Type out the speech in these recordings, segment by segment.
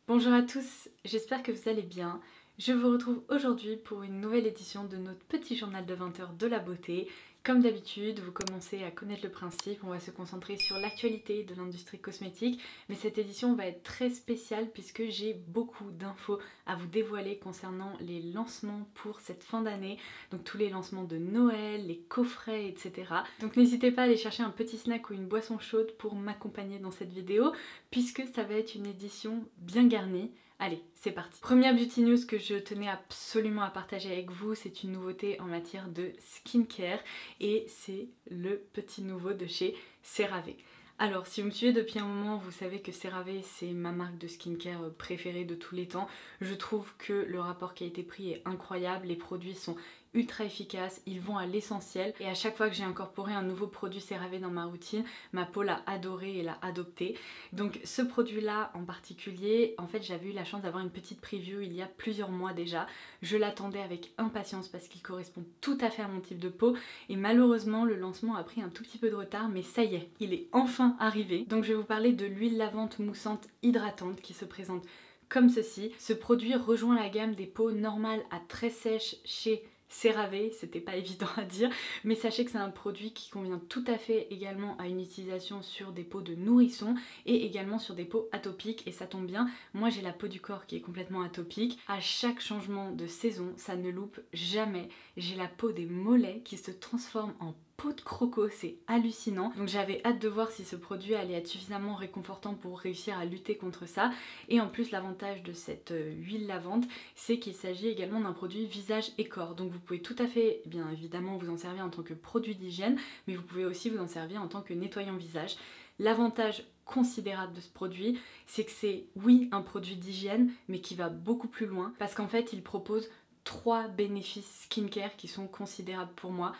Bonjour à tous, j'espère que vous allez bien. Je vous retrouve aujourd'hui pour une nouvelle édition de notre petit journal de 20 heures de la beauté. Comme d'habitude, vous commencez à connaître le principe, on va se concentrer sur l'actualité de l'industrie cosmétique, mais cette édition va être très spéciale puisque j'ai beaucoup d'infos à vous dévoiler concernant les lancements pour cette fin d'année, donc tous les lancements de Noël, les coffrets, etc. Donc n'hésitez pas à aller chercher un petit snack ou une boisson chaude pour m'accompagner dans cette vidéo, puisque ça va être une édition bien garnie. Allez, c'est parti. Première beauty news que je tenais absolument à partager avec vous, c'est une nouveauté en matière de skincare et c'est le petit nouveau de chez CeraVe. Alors, si vous me suivez depuis un moment, vous savez que CeraVe, c'est ma marque de skincare préférée de tous les temps. Je trouve que le rapport qui a été pris est incroyable, les produits sont ultra efficaces, ils vont à l'essentiel et à chaque fois que j'ai incorporé un nouveau produit CeraVe dans ma routine, ma peau l'a adoré et l'a adopté. Donc ce produit là en particulier, en fait j'avais eu la chance d'avoir une petite preview il y a plusieurs mois déjà. Je l'attendais avec impatience parce qu'il correspond tout à fait à mon type de peau et malheureusement le lancement a pris un tout petit peu de retard, mais ça y est, il est enfin arrivé. Donc je vais vous parler de l'huile lavante moussante hydratante qui se présente comme ceci. Ce produit rejoint la gamme des peaux normales à très sèches chez CeraVe, c'était pas évident à dire, mais sachez que c'est un produit qui convient tout à fait également à une utilisation sur des peaux de nourrissons et également sur des peaux atopiques, et ça tombe bien, moi j'ai la peau du corps qui est complètement atopique. À chaque changement de saison, ça ne loupe jamais, j'ai la peau des mollets qui se transforme en peau de croco, c'est hallucinant. Donc j'avais hâte de voir si ce produit allait être suffisamment réconfortant pour réussir à lutter contre ça. Et en plus l'avantage de cette huile lavante, c'est qu'il s'agit également d'un produit visage et corps. Donc vous pouvez tout à fait, bien évidemment, vous en servir en tant que produit d'hygiène, mais vous pouvez aussi vous en servir en tant que nettoyant visage. L'avantage considérable de ce produit, c'est que c'est, oui, un produit d'hygiène, mais qui va beaucoup plus loin, parce qu'en fait il propose 3 bénéfices skincare qui sont considérables pour moi.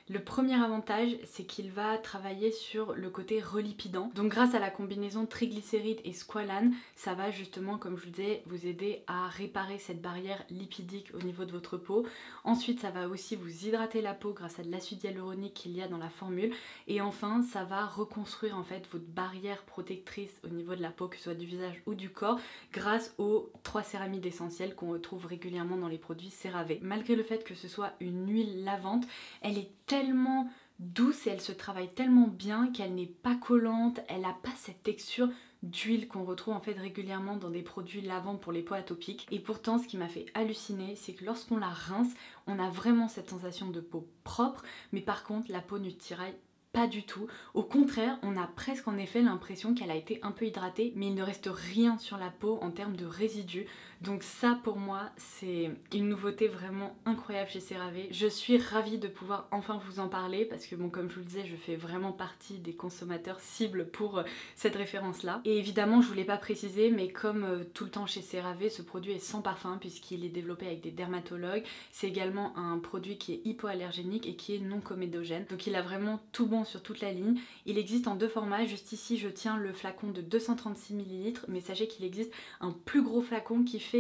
Le premier avantage, c'est qu'il va travailler sur le côté relipidant. Donc grâce à la combinaison triglycérides et squalane, ça va justement, comme je vous disais, vous aider à réparer cette barrière lipidique au niveau de votre peau. Ensuite, ça va aussi vous hydrater la peau grâce à de l'acide hyaluronique qu'il y a dans la formule. Et enfin, ça va reconstruire en fait votre barrière protectrice au niveau de la peau, que ce soit du visage ou du corps, grâce aux 3 céramides essentielles qu'on retrouve régulièrement dans les produits CeraVe. Malgré le fait que ce soit une huile lavante, elle est tellement douce et elle se travaille tellement bien qu'elle n'est pas collante, elle n'a pas cette texture d'huile qu'on retrouve en fait régulièrement dans des produits lavants pour les peaux atopiques. Et pourtant, ce qui m'a fait halluciner, c'est que lorsqu'on la rince, on a vraiment cette sensation de peau propre, mais par contre la peau ne tiraille pas du tout. Au contraire, on a presque en effet l'impression qu'elle a été un peu hydratée, mais il ne reste rien sur la peau en termes de résidus. Donc ça pour moi, c'est une nouveauté vraiment incroyable chez CeraVe. Je suis ravie de pouvoir enfin vous en parler parce que bon, comme je vous le disais, je fais vraiment partie des consommateurs cibles pour cette référence-là. Et évidemment, je vous l'ai pas précisé, mais comme tout le temps chez CeraVe, ce produit est sans parfum puisqu'il est développé avec des dermatologues. C'est également un produit qui est hypoallergénique et qui est non comédogène. Donc il a vraiment tout bon sur toute la ligne. Il existe en 2 formats, juste ici je tiens le flacon de 236 ml, mais sachez qu'il existe un plus gros flacon qui fait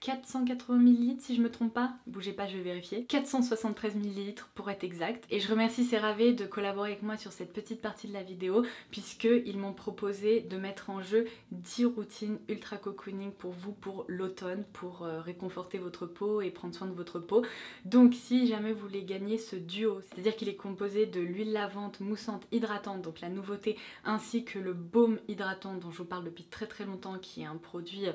480 ml si je me trompe pas, bougez pas, je vais vérifier, 473 ml pour être exact. Et je remercie CeraVe de collaborer avec moi sur cette petite partie de la vidéo puisqu'ils m'ont proposé de mettre en jeu 10 routines ultra cocooning pour vous pour l'automne, pour réconforter votre peau et prendre soin de votre peau. Donc si jamais vous voulez gagner ce duo, c'est-à-dire qu'il est composé de l'huile lavante moussante hydratante, donc la nouveauté, ainsi que le baume hydratant dont je vous parle depuis très longtemps, qui est un produit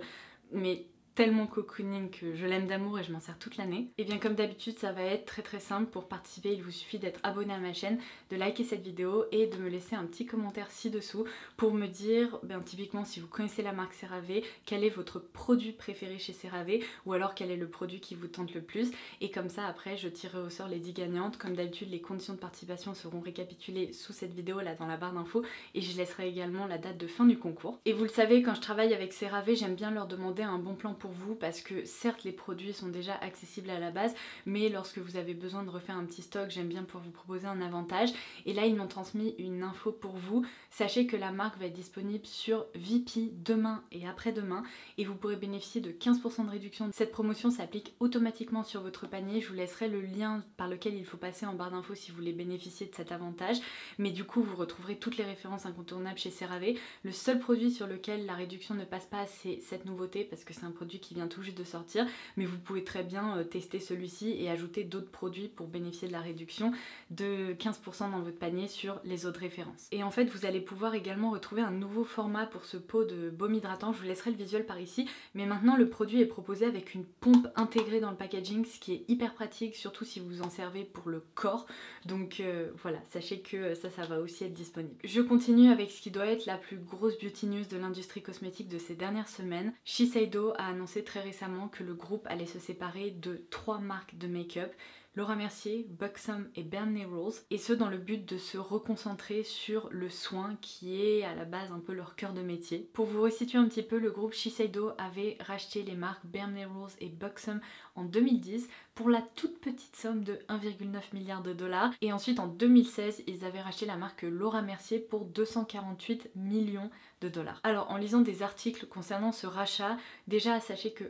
mais tellement cocooning que je l'aime d'amour et je m'en sers toute l'année. Et bien comme d'habitude, ça va être très simple. Pour participer, il vous suffit d'être abonné à ma chaîne, de liker cette vidéo et de me laisser un petit commentaire ci-dessous pour me dire, typiquement si vous connaissez la marque CeraVe, quel est votre produit préféré chez CeraVe ou alors quel est le produit qui vous tente le plus. Et comme ça après, je tirerai au sort les 10 gagnantes. Comme d'habitude, les conditions de participation seront récapitulées sous cette vidéo là dans la barre d'infos et je laisserai également la date de fin du concours. Et vous le savez, quand je travaille avec CeraVe, j'aime bien leur demander un bon plan pour pour vous parce que certes les produits sont déjà accessibles à la base, mais lorsque vous avez besoin de refaire un petit stock, j'aime bien pouvoir vous proposer un avantage. Et là ils m'ont transmis une info pour vous. Sachez que la marque va être disponible sur VP demain et après-demain et vous pourrez bénéficier de 15% de réduction. Cette promotion s'applique automatiquement sur votre panier. Je vous laisserai le lien par lequel il faut passer en barre d'infos si vous voulez bénéficier de cet avantage. Mais du coup vous retrouverez toutes les références incontournables chez CeraVe. Le seul produit sur lequel la réduction ne passe pas, c'est cette nouveauté parce que c'est un produit qui vient tout juste de sortir, mais vous pouvez très bien tester celui-ci et ajouter d'autres produits pour bénéficier de la réduction de 15% dans votre panier sur les autres références. Et en fait vous allez pouvoir également retrouver un nouveau format pour ce pot de baume hydratant, je vous laisserai le visuel par ici, mais maintenant le produit est proposé avec une pompe intégrée dans le packaging, ce qui est hyper pratique, surtout si vous en servez pour le corps. Donc voilà, sachez que ça va aussi être disponible. Je continue avec ce qui doit être la plus grosse beauty news de l'industrie cosmétique de ces dernières semaines. Shiseido a annoncé très récemment que le groupe allait se séparer de 3 marques de make-up, Laura Mercier, Buxom et Bare Minerals, et ce dans le but de se reconcentrer sur le soin qui est à la base un peu leur cœur de métier. Pour vous resituer un petit peu, le groupe Shiseido avait racheté les marques Bare Minerals et Buxom en 2010 pour la toute petite somme de 1,9 milliard de dollars, et ensuite en 2016 ils avaient racheté la marque Laura Mercier pour 248 millions de dollars. Alors en lisant des articles concernant ce rachat, déjà sachez que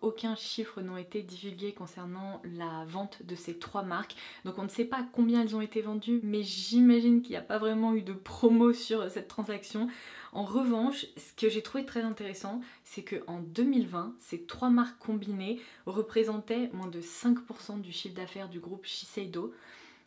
aucun chiffre n'ont été divulgués concernant la vente de ces 3 marques, donc on ne sait pas combien elles ont été vendues, mais j'imagine qu'il n'y a pas vraiment eu de promo sur cette transaction. En revanche, ce que j'ai trouvé très intéressant, c'est qu'en 2020, ces 3 marques combinées représentaient moins de 5% du chiffre d'affaires du groupe Shiseido.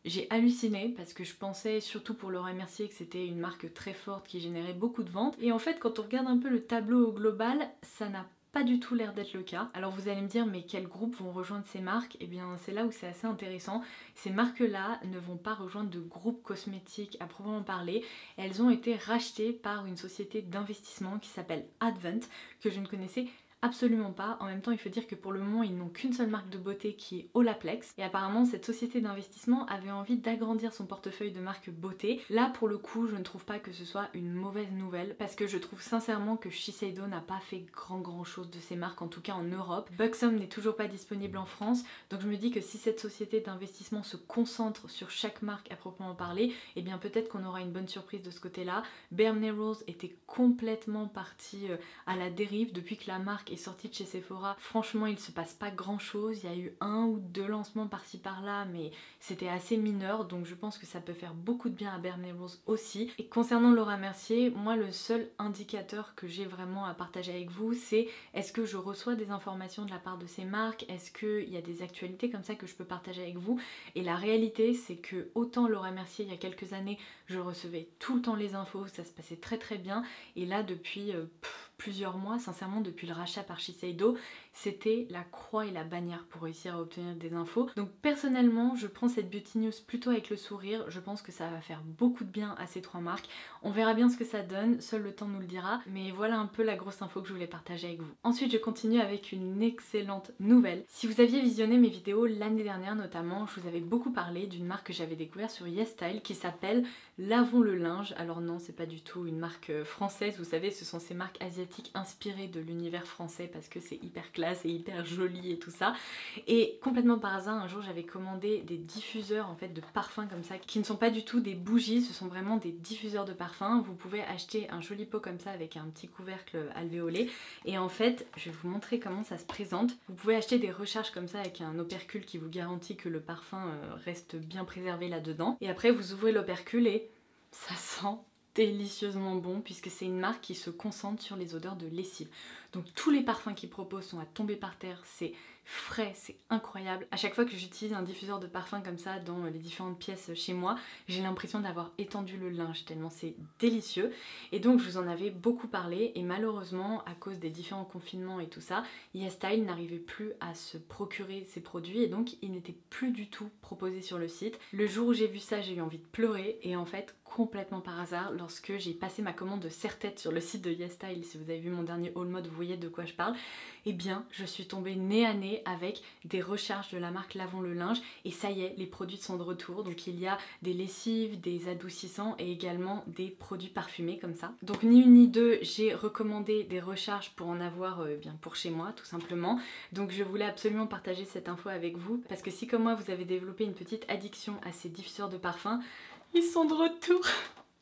J'ai halluciné parce que je pensais, surtout pour Laura Mercier, que c'était une marque très forte qui générait beaucoup de ventes. Et en fait, quand on regarde un peu le tableau au global, ça n'a pas du tout l'air d'être le cas. Alors vous allez me dire, mais quels groupes vont rejoindre ces marques? Eh bien c'est là où c'est assez intéressant. Ces marques-là ne vont pas rejoindre de groupes cosmétiques à proprement parler. Elles ont été rachetées par une société d'investissement qui s'appelle Advent, que je ne connaissais absolument pas. En même temps, il faut dire que pour le moment, ils n'ont qu'une seule marque de beauté qui est Olaplex. Et apparemment, cette société d'investissement avait envie d'agrandir son portefeuille de marques beauté. Là, pour le coup, je ne trouve pas que ce soit une mauvaise nouvelle parce que je trouve sincèrement que Shiseido n'a pas fait grand chose de ces marques, en tout cas en Europe. Buxom n'est toujours pas disponible en France, donc je me dis que si cette société d'investissement se concentre sur chaque marque à proprement parler, eh bien peut-être qu'on aura une bonne surprise de ce côté-là. Bare Minerals était complètement parti à la dérive depuis que la marque est sortie de chez Sephora. Franchement, il se passe pas grand chose, il y a eu 1 ou 2 lancements par-ci par-là, mais c'était assez mineur, donc je pense que ça peut faire beaucoup de bien à Bare Minerals aussi. Et concernant Laura Mercier, moi le seul indicateur que j'ai vraiment à partager avec vous, c'est est-ce que je reçois des informations de la part de ces marques, est-ce qu'il y a des actualités comme ça que je peux partager avec vous. Et la réalité, c'est que autant Laura Mercier il y a quelques années, je recevais tout le temps les infos, ça se passait très bien, et là depuis plusieurs mois, sincèrement depuis le rachat par Shiseido, c'était la croix et la bannière pour réussir à obtenir des infos. Donc personnellement, je prends cette beauty news plutôt avec le sourire, je pense que ça va faire beaucoup de bien à ces 3 marques. On verra bien ce que ça donne, seul le temps nous le dira, mais voilà un peu la grosse info que je voulais partager avec vous. Ensuite, je continue avec une excellente nouvelle. Si vous aviez visionné mes vidéos l'année dernière notamment, je vous avais beaucoup parlé d'une marque que j'avais découvert sur YesStyle qui s'appelle Lavons le linge. Alors non, c'est pas du tout une marque française, vous savez, ce sont ces marques asiatiques inspirées de l'univers français parce que c'est hyper classe et hyper joli et tout ça. Et complètement par hasard, un jour j'avais commandé des diffuseurs en fait de parfums comme ça, qui ne sont pas du tout des bougies, ce sont vraiment des diffuseurs de parfums. Vous pouvez acheter un joli pot comme ça avec un petit couvercle alvéolé, et en fait, je vais vous montrer comment ça se présente. Vous pouvez acheter des recharges comme ça avec un opercule qui vous garantit que le parfum reste bien préservé là-dedans. Et après vous ouvrez l'opercule et ça sent délicieusement bon puisque c'est une marque qui se concentre sur les odeurs de lessive. Donc tous les parfums qu'ils proposent sont à tomber par terre, c'est frais, c'est incroyable. À chaque fois que j'utilise un diffuseur de parfum comme ça dans les différentes pièces chez moi, j'ai l'impression d'avoir étendu le linge tellement c'est délicieux. Et donc je vous en avais beaucoup parlé et malheureusement à cause des différents confinements et tout ça, YesStyle n'arrivait plus à se procurer ces produits et donc ils n'étaient plus du tout proposés sur le site. Le jour où j'ai vu ça, j'ai eu envie de pleurer et en fait complètement par hasard, lorsque j'ai passé ma commande de serre-tête sur le site de YesStyle, si vous avez vu mon dernier haul mode, vous voyez voyez de quoi je parle, eh bien je suis tombée nez à nez avec des recharges de la marque Lavons le linge et ça y est, les produits sont de retour. Donc il y a des lessives, des adoucissants et également des produits parfumés comme ça. Donc ni une ni deux, j'ai recommandé des recharges pour en avoir bien pour chez moi tout simplement. Donc je voulais absolument partager cette info avec vous parce que si comme moi vous avez développé une petite addiction à ces diffuseurs de parfums, ils sont de retour.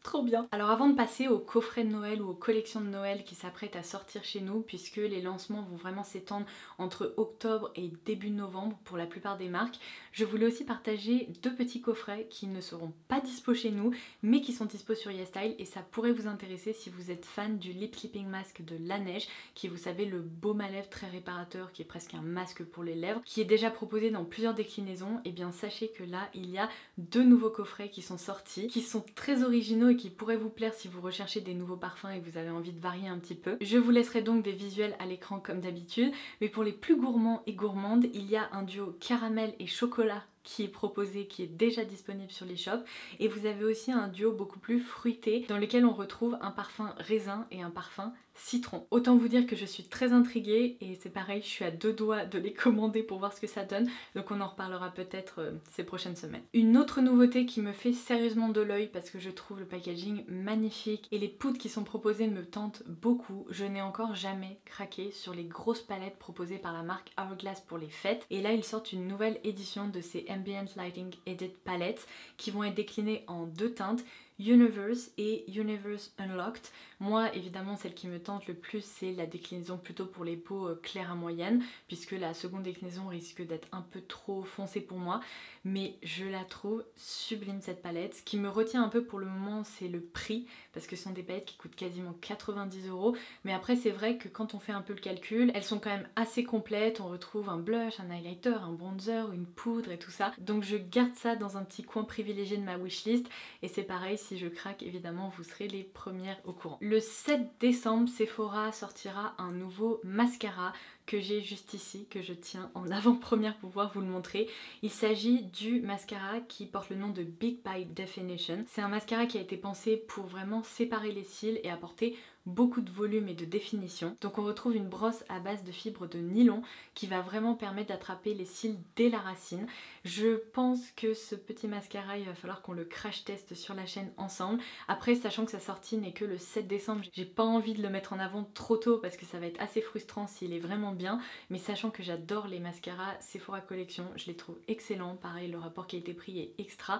Trop bien. Alors avant de passer aux coffrets de Noël ou aux collections de Noël qui s'apprêtent à sortir chez nous, puisque les lancements vont vraiment s'étendre entre octobre et début novembre pour la plupart des marques, je voulais aussi partager deux petits coffrets qui ne seront pas dispo chez nous, mais qui sont dispo sur YesStyle et ça pourrait vous intéresser si vous êtes fan du Lip Sleeping Mask de Laneige, qui est, vous savez, le baume à lèvres très réparateur, qui est presque un masque pour les lèvres, qui est déjà proposé dans plusieurs déclinaisons. Et bien sachez que là, il y a deux nouveaux coffrets qui sont sortis, qui sont très originaux et qui pourraient vous plaire si vous recherchez des nouveaux parfums et que vous avez envie de varier un petit peu. Je vous laisserai donc des visuels à l'écran comme d'habitude, mais pour les plus gourmands et gourmandes, il y a un duo caramel et chocolat qui est proposé, qui est déjà disponible sur l'e-shop, et vous avez aussi un duo beaucoup plus fruité dans lequel on retrouve un parfum raisin et un parfum citron. Autant vous dire que je suis très intriguée et c'est pareil, je suis à deux doigts de les commander pour voir ce que ça donne, donc on en reparlera peut-être ces prochaines semaines. Une autre nouveauté qui me fait sérieusement de l'œil parce que je trouve le packaging magnifique et les poudres qui sont proposées me tentent beaucoup. Je n'ai encore jamais craqué sur les grosses palettes proposées par la marque Hourglass pour les fêtes, et là ils sortent une nouvelle édition de ces Ambient Lighting Edit palettes qui vont être déclinées en deux teintes, Universe et Universe Unlocked. Moi évidemment celle qui me tente le plus c'est la déclinaison plutôt pour les peaux claires à moyennes, puisque la seconde déclinaison risque d'être un peu trop foncée pour moi, mais je la trouve sublime cette palette. Ce qui me retient un peu pour le moment c'est le prix, parce que ce sont des palettes qui coûtent quasiment 90 €, mais après c'est vrai que quand on fait un peu le calcul, elles sont quand même assez complètes, on retrouve un blush, un highlighter, un bronzer, une poudre et tout ça, donc je garde ça dans un petit coin privilégié de ma wishlist, et c'est pareil, si je craque évidemment vous serez les premières au courant. Le 7 décembre, Sephora sortira un nouveau mascara que j'ai juste ici, que je tiens en avant-première pour pouvoir vous le montrer. Il s'agit du mascara qui porte le nom de Big by Definition. C'est un mascara qui a été pensé pour vraiment séparer les cils et apporter beaucoup de volume et de définition. Donc on retrouve une brosse à base de fibres de nylon qui va vraiment permettre d'attraper les cils dès la racine. Je pense que ce petit mascara, il va falloir qu'on le crash teste sur la chaîne ensemble. Après, sachant que sa sortie n'est que le 7 décembre, j'ai pas envie de le mettre en avant trop tôt parce que ça va être assez frustrant s'il est vraiment bien, mais sachant que j'adore les mascaras Sephora Collection, je les trouve excellents. Pareil, le rapport qualité-prix est extra,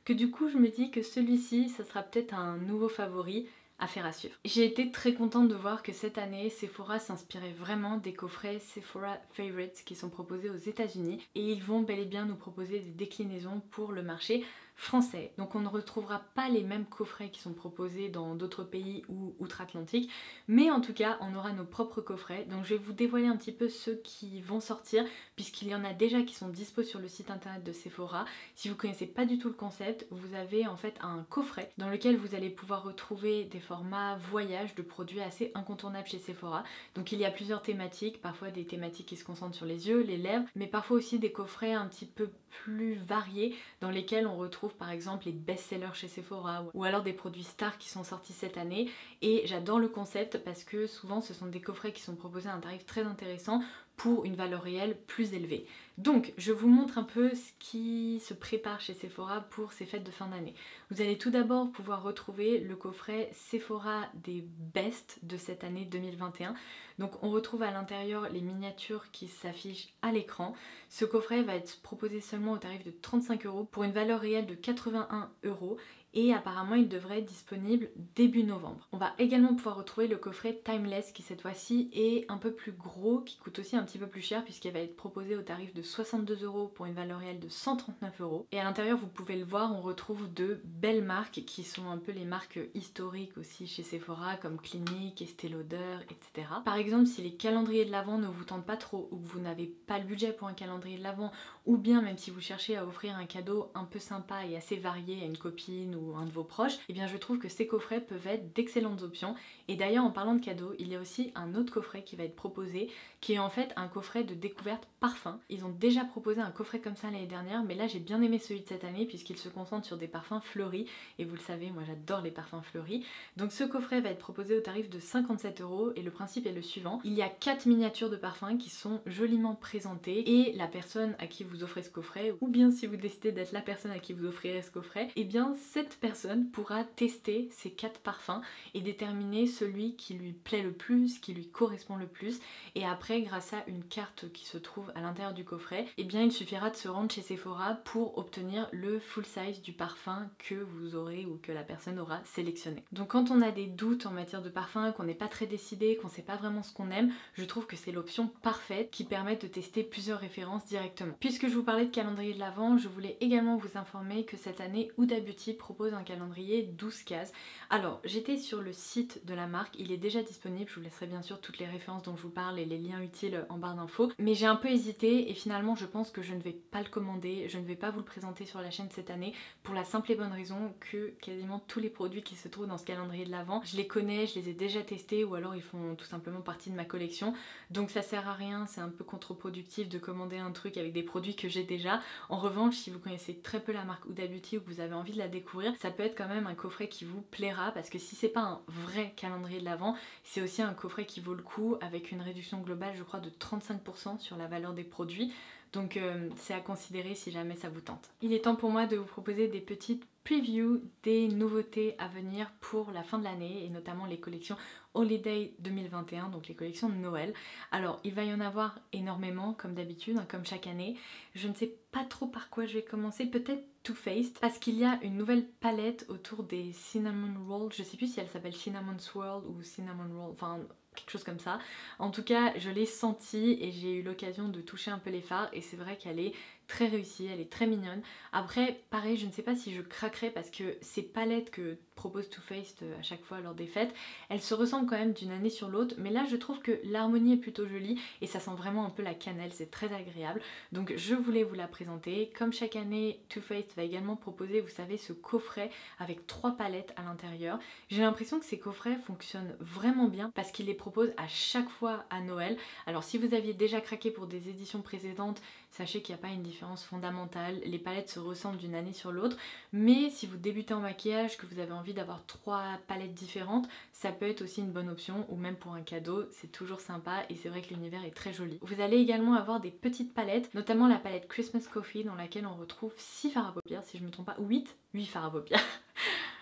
que du coup je me dis que celui-ci, ça sera peut-être un nouveau favori. Affaire à suivre. J'ai été très contente de voir que cette année, Sephora s'inspirait vraiment des coffrets Sephora Favorites qui sont proposés aux États-Unis, et ils vont bel et bien nous proposer des déclinaisons pour le marché français. Donc on ne retrouvera pas les mêmes coffrets qui sont proposés dans d'autres pays ou outre-Atlantique, mais en tout cas on aura nos propres coffrets. Donc je vais vous dévoiler un petit peu ceux qui vont sortir, puisqu'il y en a déjà qui sont dispo sur le site internet de Sephora. Si vous connaissez pas du tout le concept, vous avez en fait un coffret dans lequel vous allez pouvoir retrouver des formats voyage de produits assez incontournables chez Sephora. Donc il y a plusieurs thématiques, parfois des thématiques qui se concentrent sur les yeux, les lèvres, mais parfois aussi des coffrets un petit peu plus variés dans lesquels on retrouve par exemple les best-sellers chez Sephora ou alors des produits stars qui sont sortis cette année. Et j'adore le concept parce que souvent ce sont des coffrets qui sont proposés à un tarif très intéressant pour une valeur réelle plus élevée. Donc je vous montre un peu ce qui se prépare chez Sephora pour ces fêtes de fin d'année. Vous allez tout d'abord pouvoir retrouver le coffret Sephora des Best de cette année 2021. Donc on retrouve à l'intérieur les miniatures qui s'affichent à l'écran. Ce coffret va être proposé seulement au tarif de 35 € pour une valeur réelle de 81 €. Et apparemment il devrait être disponible début novembre. On va également pouvoir retrouver le coffret Timeless qui cette fois-ci est un peu plus gros, qui coûte aussi un petit peu plus cher puisqu'il va être proposé au tarif de 62 € pour une valeur réelle de 139 €. Et à l'intérieur, vous pouvez le voir, on retrouve de belles marques qui sont un peu les marques historiques aussi chez Sephora comme Clinique, Estée Lauder, etc. Par exemple, si les calendriers de l'Avent ne vous tentent pas trop ou que vous n'avez pas le budget pour un calendrier de l'Avent, ou bien même si vous cherchez à offrir un cadeau un peu sympa et assez varié à une copine ou ou un de vos proches, et bien je trouve que ces coffrets peuvent être d'excellentes options. Et d'ailleurs en parlant de cadeaux, il y a aussi un autre coffret qui va être proposé, qui est en fait un coffret de découverte parfum. Ils ont déjà proposé un coffret comme ça l'année dernière, mais là j'ai bien aimé celui de cette année puisqu'il se concentre sur des parfums fleuris, et vous le savez, moi j'adore les parfums fleuris. Donc ce coffret va être proposé au tarif de 57 € et le principe est le suivant. Il y a 4 miniatures de parfums qui sont joliment présentées et la personne à qui vous offrez ce coffret, ou bien si vous décidez d'être la personne à qui vous offrirez ce coffret, et bien cette personne pourra tester ces 4 parfums et déterminer celui qui lui plaît le plus, qui lui correspond le plus. Et après, grâce à une carte qui se trouve à l'intérieur du coffret, et bien il suffira de se rendre chez Sephora pour obtenir le full size du parfum que vous aurez ou que la personne aura sélectionné. Donc quand on a des doutes en matière de parfum, qu'on n'est pas très décidé, qu'on sait pas vraiment ce qu'on aime, je trouve que c'est l'option parfaite qui permet de tester plusieurs références directement. Puisque je vous parlais de calendrier de l'Avent, je voulais également vous informer que cette année Huda Beauty propose un calendrier 12 cases. Alors j'étais sur le site de la marque, il est déjà disponible, je vous laisserai bien sûr toutes les références dont je vous parle et les liens utiles en barre d'infos, mais j'ai un peu hésité et finalement je pense que je ne vais pas le commander, je ne vais pas vous le présenter sur la chaîne cette année pour la simple et bonne raison que quasiment tous les produits qui se trouvent dans ce calendrier de l'Avent, je les connais, je les ai déjà testés ou alors ils font tout simplement partie de ma collection, donc ça sert à rien, c'est un peu contre-productif de commander un truc avec des produits que j'ai déjà. En revanche, si vous connaissez très peu la marque Huda Beauty ou que vous avez envie de la découvrir, ça peut être quand même un coffret qui vous plaira parce que si c'est pas un vrai calendrier de l'Avent, c'est aussi un coffret qui vaut le coup avec une réduction globale je crois de 35% sur la valeur des produits. Donc c'est à considérer si jamais ça vous tente. Il est temps pour moi de vous proposer des petites previews des nouveautés à venir pour la fin de l'année et notamment les collections Holiday 2021, donc les collections de Noël. Alors il va y en avoir énormément comme d'habitude, comme chaque année. Je ne sais pas trop par quoi je vais commencer, peut-être Too Faced parce qu'il y a une nouvelle palette autour des Cinnamon Rolls, je sais plus si elle s'appelle Cinnamon Swirl ou Cinnamon Roll, enfin quelque chose comme ça. En tout cas je l'ai senti et j'ai eu l'occasion de toucher un peu les fards et c'est vrai qu'elle est très réussie, elle est très mignonne. Après pareil, je ne sais pas si je craquerai parce que ces palettes que propose Too Faced à chaque fois lors des fêtes, elles se ressemblent quand même d'une année sur l'autre, mais là je trouve que l'harmonie est plutôt jolie et ça sent vraiment un peu la cannelle, c'est très agréable. Donc je voulais vous la présenter. Comme chaque année, Too Faced va également proposer, vous savez, ce coffret avec 3 palettes à l'intérieur. J'ai l'impression que ces coffrets fonctionnent vraiment bien parce qu'ils les proposent à chaque fois à Noël. Alors si vous aviez déjà craqué pour des éditions précédentes, sachez qu'il n'y a pas une différence fondamentale, les palettes se ressemblent d'une année sur l'autre, mais si vous débutez en maquillage, que vous avez envie d'avoir 3 palettes différentes, ça peut être aussi une bonne option, ou même pour un cadeau, c'est toujours sympa et c'est vrai que l'univers est très joli. Vous allez également avoir des petites palettes, notamment la palette Christmas Coffee dans laquelle on retrouve 6 fards à paupières, si je ne me trompe pas, 8 fards à paupières.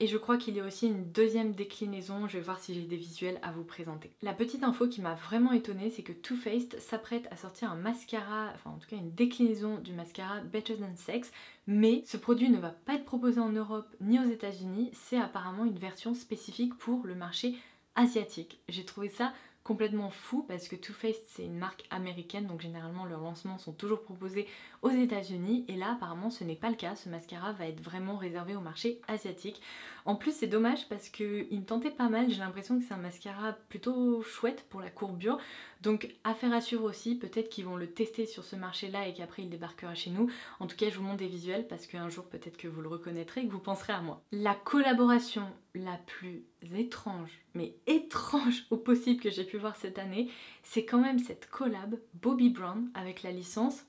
Et je crois qu'il y a aussi une deuxième déclinaison, je vais voir si j'ai des visuels à vous présenter. La petite info qui m'a vraiment étonnée, c'est que Too Faced s'apprête à sortir un mascara, enfin en tout cas une déclinaison du mascara Better Than Sex, mais ce produit ne va pas être proposé en Europe ni aux États-Unis, c'est apparemment une version spécifique pour le marché asiatique. J'ai trouvé ça complètement fou parce que Too Faced c'est une marque américaine, donc généralement leurs lancements sont toujours proposés aux États-Unis et là apparemment ce n'est pas le cas, ce mascara va être vraiment réservé au marché asiatique. En plus c'est dommage parce qu'il me tentait pas mal, j'ai l'impression que c'est un mascara plutôt chouette pour la courbure, donc affaire à suivre aussi, peut-être qu'ils vont le tester sur ce marché là et qu'après il débarquera chez nous. En tout cas je vous montre des visuels parce qu'un jour peut-être que vous le reconnaîtrez et que vous penserez à moi. La collaboration la plus étrange, mais étrange au possible que j'ai pu voir cette année, c'est quand même cette collab Bobbi Brown avec la licence,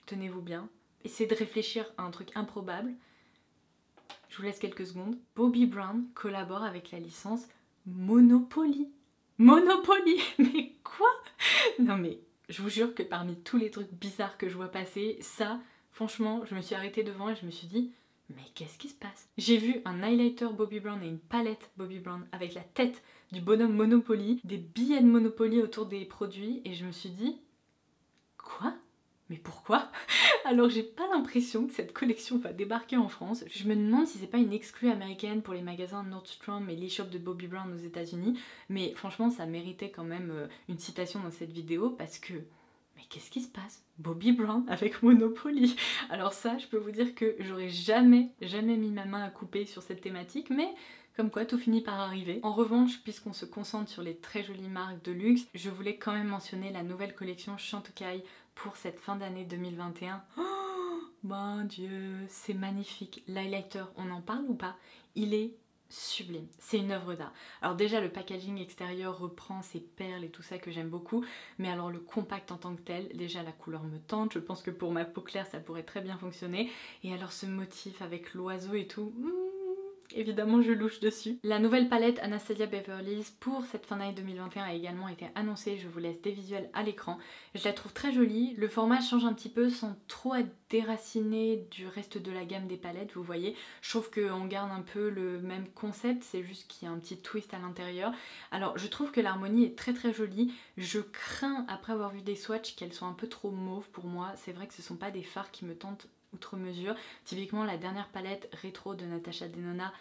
tenez-vous bien, essayez de réfléchir à un truc improbable, je vous laisse quelques secondes. Bobbi Brown collabore avec la licence Monopoly. Monopoly, mais quoi? Non mais je vous jure que parmi tous les trucs bizarres que je vois passer, ça, franchement, je me suis arrêtée devant et je me suis dit mais qu'est-ce qui se passe? J'ai vu un highlighter Bobbi Brown et une palette Bobbi Brown avec la tête du bonhomme Monopoly, des billets de Monopoly autour des produits et je me suis dit quoi? Mais pourquoi? Alors j'ai pas l'impression que cette collection va débarquer en France. Je me demande si c'est pas une exclue américaine pour les magasins Nordstrom et l'e-shop de Bobbi Brown aux États-Unis, mais franchement ça méritait quand même une citation dans cette vidéo parce que mais qu'est-ce qui se passe? Bobbi Brown avec Monopoly. Alors ça, je peux vous dire que j'aurais jamais mis ma main à couper sur cette thématique, mais comme quoi tout finit par arriver. En revanche, puisqu'on se concentre sur les très jolies marques de luxe, je voulais quand même mentionner la nouvelle collection Chantecaille pour cette fin d'année 2021. Oh, mon Dieu, c'est magnifique. L'highlighter, on en parle ou pas? Il est sublime, c'est une œuvre d'art. Alors déjà le packaging extérieur reprend ces perles et tout ça que j'aime beaucoup, mais alors le compact en tant que tel, déjà la couleur me tente, je pense que pour ma peau claire ça pourrait très bien fonctionner, et alors ce motif avec l'oiseau et tout, évidemment je louche dessus. La nouvelle palette Anastasia Beverly Hills pour cette fin d'année 2021 a également été annoncée, je vous laisse des visuels à l'écran. Je la trouve très jolie, le format change un petit peu sans trop être déraciné du reste de la gamme des palettes, vous voyez. Je trouve qu'on garde un peu le même concept, c'est juste qu'il y a un petit twist à l'intérieur. Alors je trouve que l'harmonie est très très jolie, je crains après avoir vu des swatchs qu'elles soient un peu trop mauves pour moi, c'est vrai que ce ne sont pas des fards qui me tentent outre mesure. Typiquement la dernière palette rétro de Natasha Denona,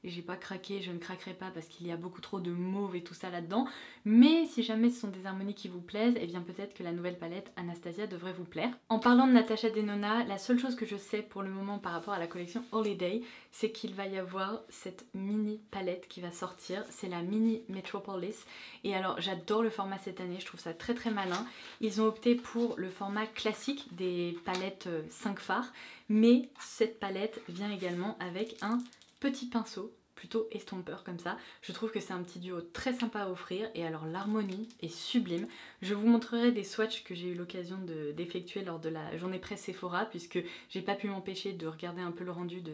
j'ai pas craqué, je ne craquerai pas parce qu'il y a beaucoup trop de mauve et tout ça là-dedans. Mais si jamais ce sont des harmonies qui vous plaisent, et bien peut-être que la nouvelle palette Anastasia devrait vous plaire. En parlant de Natasha Denona, la seule chose que je sais pour le moment par rapport à la collection Holiday, c'est qu'il va y avoir cette mini palette qui va sortir. C'est la mini Metropolis. Et alors j'adore le format cette année, je trouve ça très très malin. Ils ont opté pour le format classique des palettes 5 fards. Mais cette palette vient également avec un petit pinceau, plutôt estompeur comme ça. Je trouve que c'est un petit duo très sympa à offrir et alors l'harmonie est sublime. Je vous montrerai des swatchs que j'ai eu l'occasion d'effectuer lors de la journée presse Sephora puisque j'ai pas pu m'empêcher de regarder un peu le rendu de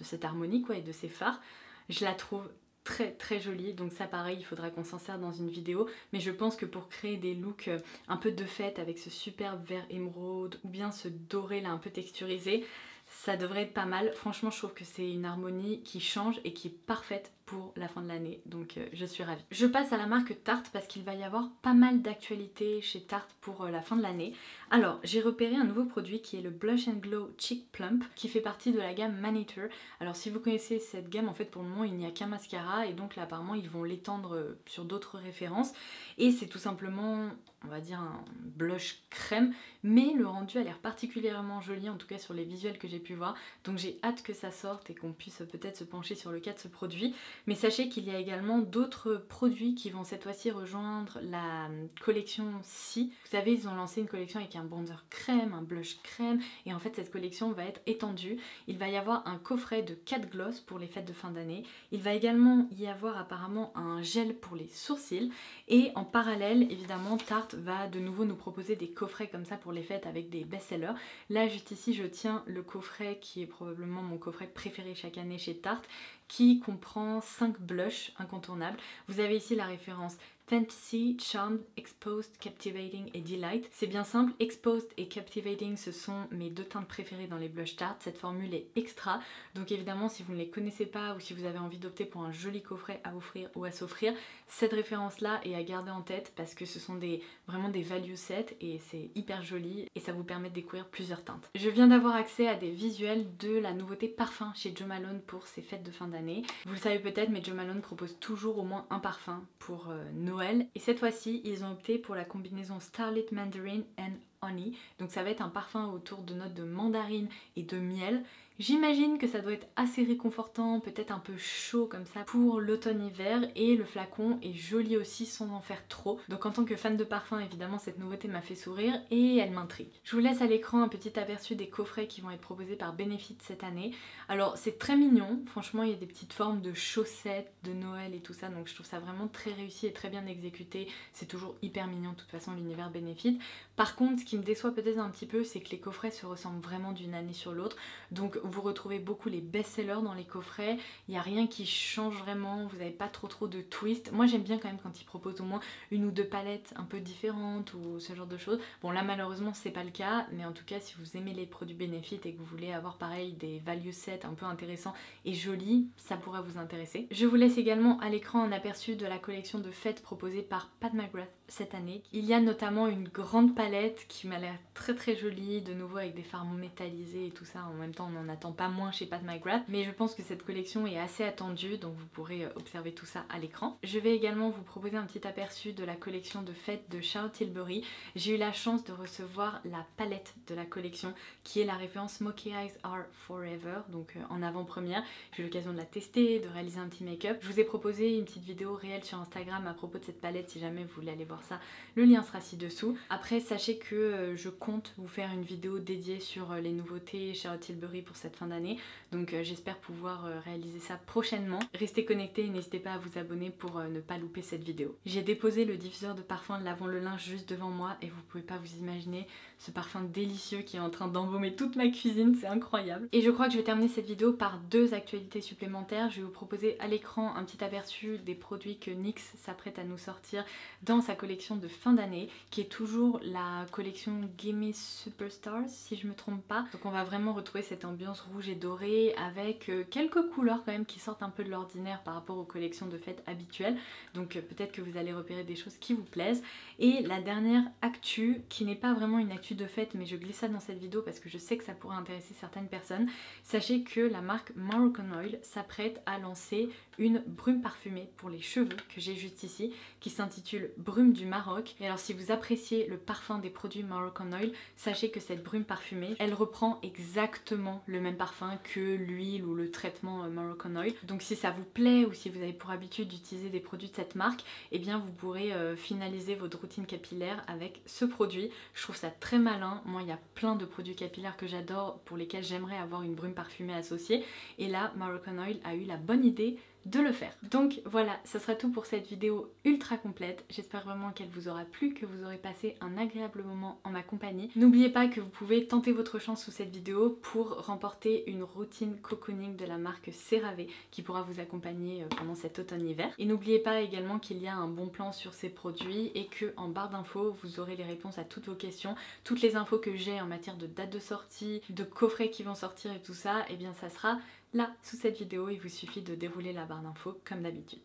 cette harmonie quoi, et de ces fards. Je la trouve très très jolie, donc ça pareil il faudra qu'on s'en serve dans une vidéo, mais je pense que pour créer des looks un peu de fête avec ce superbe vert émeraude ou bien ce doré là un peu texturisé, ça devrait être pas mal. Franchement je trouve que c'est une harmonie qui change et qui est parfaite pour la fin de l'année, donc je suis ravie. Je passe à la marque Tarte parce qu'il va y avoir pas mal d'actualités chez Tarte pour la fin de l'année. Alors j'ai repéré un nouveau produit qui est le Blush and Glow Cheek Plump qui fait partie de la gamme Maneater. Alors si vous connaissez cette gamme, en fait pour le moment il n'y a qu'un mascara et donc là apparemment ils vont l'étendre sur d'autres références et c'est tout simplement on va dire un blush crème, mais le rendu a l'air particulièrement joli, en tout cas sur les visuels que j'ai pu voir, donc j'ai hâte que ça sorte et qu'on puisse peut-être se pencher sur le cas de ce produit. Mais sachez qu'il y a également d'autres produits qui vont cette fois-ci rejoindre la collection Si. Vous savez, ils ont lancé une collection avec un bronzer crème, un blush crème, et en fait cette collection va être étendue. Il va y avoir un coffret de 4 gloss pour les fêtes de fin d'année. Il va également y avoir apparemment un gel pour les sourcils, et en parallèle, évidemment, Tarte va de nouveau nous proposer des coffrets comme ça pour les fêtes avec des best-sellers. Là, juste ici, je tiens le coffret qui est probablement mon coffret préféré chaque année chez Tarte, qui comprend 5 blushs incontournables. Vous avez ici la référence Fantasy, Charmed, Exposed, Captivating et Delight. C'est bien simple, Exposed et Captivating ce sont mes deux teintes préférées dans les blush Tarte. Cette formule est extra, donc évidemment si vous ne les connaissez pas ou si vous avez envie d'opter pour un joli coffret à offrir ou à s'offrir, cette référence là est à garder en tête parce que ce sont vraiment des value sets et c'est hyper joli et ça vous permet de découvrir plusieurs teintes. Je viens d'avoir accès à des visuels de la nouveauté parfum chez Jo Malone pour ses fêtes de fin d'année. Vous le savez peut-être, mais Jo Malone propose toujours au moins un parfum pour Noël. Et cette fois-ci, ils ont opté pour la combinaison Starlit Mandarin and Honey. Donc ça va être un parfum autour de notes de mandarine et de miel. J'imagine que ça doit être assez réconfortant, peut-être un peu chaud comme ça pour l'automne-hiver, et le flacon est joli aussi sans en faire trop. Donc en tant que fan de parfum, évidemment cette nouveauté m'a fait sourire et elle m'intrigue. Je vous laisse à l'écran un petit aperçu des coffrets qui vont être proposés par Benefit cette année. Alors c'est très mignon, franchement il y a des petites formes de chaussettes de Noël et tout ça, donc je trouve ça vraiment très réussi et très bien exécuté. C'est toujours hyper mignon de toute façon l'univers Benefit. Par contre ce qui me déçoit peut-être un petit peu, c'est que les coffrets se ressemblent vraiment d'une année sur l'autre. Donc vous retrouvez beaucoup les best-sellers dans les coffrets, il n'y a rien qui change vraiment, vous n'avez pas trop de twist. Moi j'aime bien quand même quand ils proposent au moins une ou deux palettes un peu différentes ou ce genre de choses. Bon là malheureusement c'est pas le cas, mais en tout cas si vous aimez les produits Benefit et que vous voulez avoir pareil des value sets un peu intéressants et jolis, ça pourra vous intéresser. Je vous laisse également à l'écran un aperçu de la collection de fêtes proposée par Pat McGrath cette année. Il y a notamment une grande palette qui m'a l'air très jolie, de nouveau avec des fards métallisés et tout ça. En même temps on n'en attend pas moins chez Pat McGrath, mais je pense que cette collection est assez attendue, donc vous pourrez observer tout ça à l'écran. Je vais également vous proposer un petit aperçu de la collection de fêtes de Charlotte Tilbury. J'ai eu la chance de recevoir la palette de la collection qui est la référence Smokey Eyes Are Forever, donc en avant-première. J'ai eu l'occasion de la tester, de réaliser un petit make-up. Je vous ai proposé une petite vidéo réelle sur Instagram à propos de cette palette si jamais vous voulez aller voir ça, le lien sera ci-dessous. Après sachez que je compte vous faire une vidéo dédiée sur les nouveautés Charlotte Tilbury pour cette fin d'année. Donc j'espère pouvoir réaliser ça prochainement. Restez connectés et n'hésitez pas à vous abonner pour ne pas louper cette vidéo. J'ai déposé le diffuseur de parfum Lavons le linge juste devant moi et vous pouvez pas vous imaginer ce parfum délicieux qui est en train d'embaumer toute ma cuisine, c'est incroyable. Et je crois que je vais terminer cette vidéo par 2 actualités supplémentaires. Je vais vous proposer à l'écran un petit aperçu des produits que NYX s'apprête à nous sortir dans sa collection de fin d'année, qui est toujours la collection Gimme Superstars si je me trompe pas. Donc on va vraiment retrouver cette ambiance rouge et dorée avec quelques couleurs quand même qui sortent un peu de l'ordinaire par rapport aux collections de fête habituelles. Donc peut-être que vous allez repérer des choses qui vous plaisent. Et la dernière actu, qui n'est pas vraiment une actu de fête, mais je glisse ça dans cette vidéo parce que je sais que ça pourrait intéresser certaines personnes. Sachez que la marque Moroccan Oil s'apprête à lancer une brume parfumée pour les cheveux que j'ai juste ici, qui s'intitule Brume du Maroc. Et alors si vous appréciez le parfum des produits Moroccan Oil, sachez que cette brume parfumée, elle reprend exactement le même parfum que l'huile ou le traitement Moroccan Oil. Donc si ça vous plaît ou si vous avez pour habitude d'utiliser des produits de cette marque, eh bien vous pourrez finaliser votre routine capillaire avec ce produit. Je trouve ça très malin. Moi il y a plein de produits capillaires que j'adore pour lesquels j'aimerais avoir une brume parfumée associée. Et là Moroccan Oil a eu la bonne idée de le faire. Donc voilà, ça sera tout pour cette vidéo ultra complète. J'espère vraiment qu'elle vous aura plu, que vous aurez passé un agréable moment en ma compagnie. N'oubliez pas que vous pouvez tenter votre chance sous cette vidéo pour remporter une routine cocooning de la marque CeraVe qui pourra vous accompagner pendant cet automne-hiver. Et n'oubliez pas également qu'il y a un bon plan sur ces produits et que en barre d'infos vous aurez les réponses à toutes vos questions. Toutes les infos que j'ai en matière de date de sortie, de coffrets qui vont sortir et tout ça, et bien ça sera là sous cette vidéo. Il vous suffit de dérouler la barre d'infos comme d'habitude.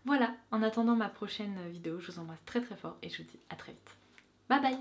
Voilà, en attendant ma prochaine vidéo, je vous embrasse très très fort et je vous dis à très vite. Bye bye!